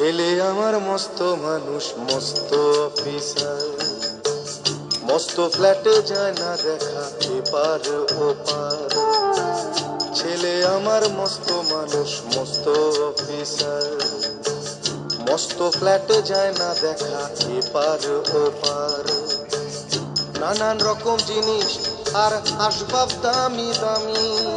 ছেলে আমার মস্ত মানুষ, মস্ত অফিসার, মস্ত ফ্ল্যাটে যায় না দেখা এপার ওপার। ছেলে আমার মস্ত মানুষ, মস্ত অফিসার, মস্ত ফ্ল্যাটে যায় না দেখা এপার ওপার। নানান রকম জিনিস আর আসবাব দামি দামি।